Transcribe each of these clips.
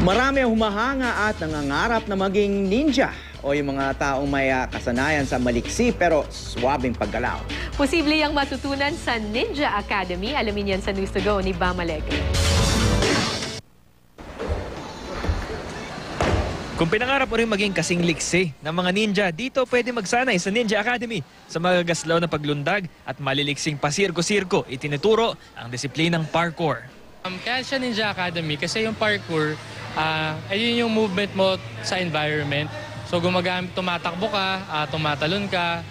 Marami ang humahanga at nangangarap na maging ninja o yung mga taong may kasanayan sa maliksi pero swabing paggalaw. Posible yang matutunan sa Ninja Academy. Alamin yan sa News to Go ni Bam Alegre. Kung pinangarap mo rin maging kasing liksi ng mga ninja, dito pwede magsanay sa Ninja Academy. Sa magagaslaw na paglundag at maliliksing pasirko-sirko, itinuturo ang disiplinang parkour. Kaya siya Ninja Academy kasi yung parkour, ayun yung movement mo sa environment. So tumatakbo ka, tumatalon ka,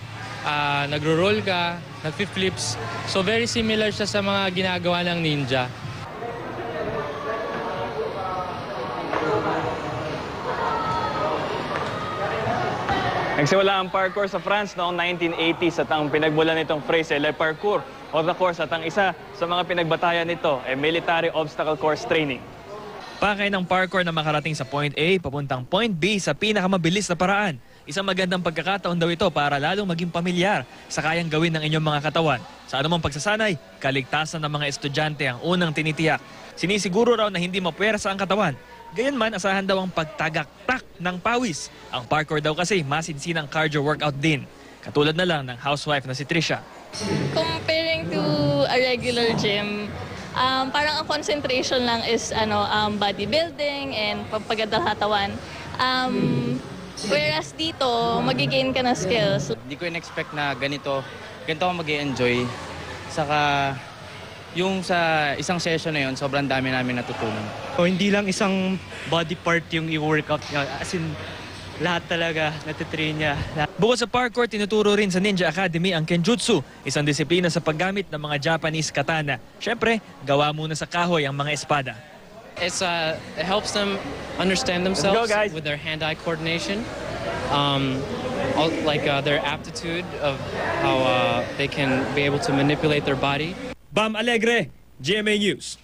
nagro-roll ka, nagfi-flips. So very similar siya sa mga ginagawa ng ninja. Nagsimula ang parkour sa France noong 1980s at ang pinagmulan nitong phrase ay Le Parcours of the course at ang isa sa mga pinagbatayan nito ay Military Obstacle Course Training. Pakay ng parkour na makarating sa point A papuntang point B sa pinakamabilis na paraan. Isang magandang pagkakataon daw ito para lalong maging pamilyar sa kayang gawin ng inyong mga katawan. Sa anumang pagsasanay, kaligtasan ng mga estudyante ang unang tinitiyak. Sinisiguro raw na hindi mapuwersa ang katawan. Gayunman, asahan daw ang pagtagaktak ng pawis. Ang parkour daw kasi masinsinang cardio workout din. Katulad na lang ng housewife na si Trisha. Comparing to a regular gym, parang ang concentration lang is bodybuilding and pagpaganda katawan. Whereas dito, magigain ka na skills. Hindi ko in-expect na ganito ako mag-i-enjoy. Saka yung sa isang session na yun, sobrang dami namin natutunan. O hindi lang isang body part yung i-workout niya, as in lahat talaga natitrain niya. Bukod sa parkour, tinuturo rin sa Ninja Academy ang Kenjutsu, isang disiplina sa paggamit ng mga Japanese katana. Syempre, gawa muna sa kahoy ang mga espada. It helps them understand themselves with their hand-eye coordination, their aptitude of how they can be able to manipulate their body. Bam Alegre, GMA News.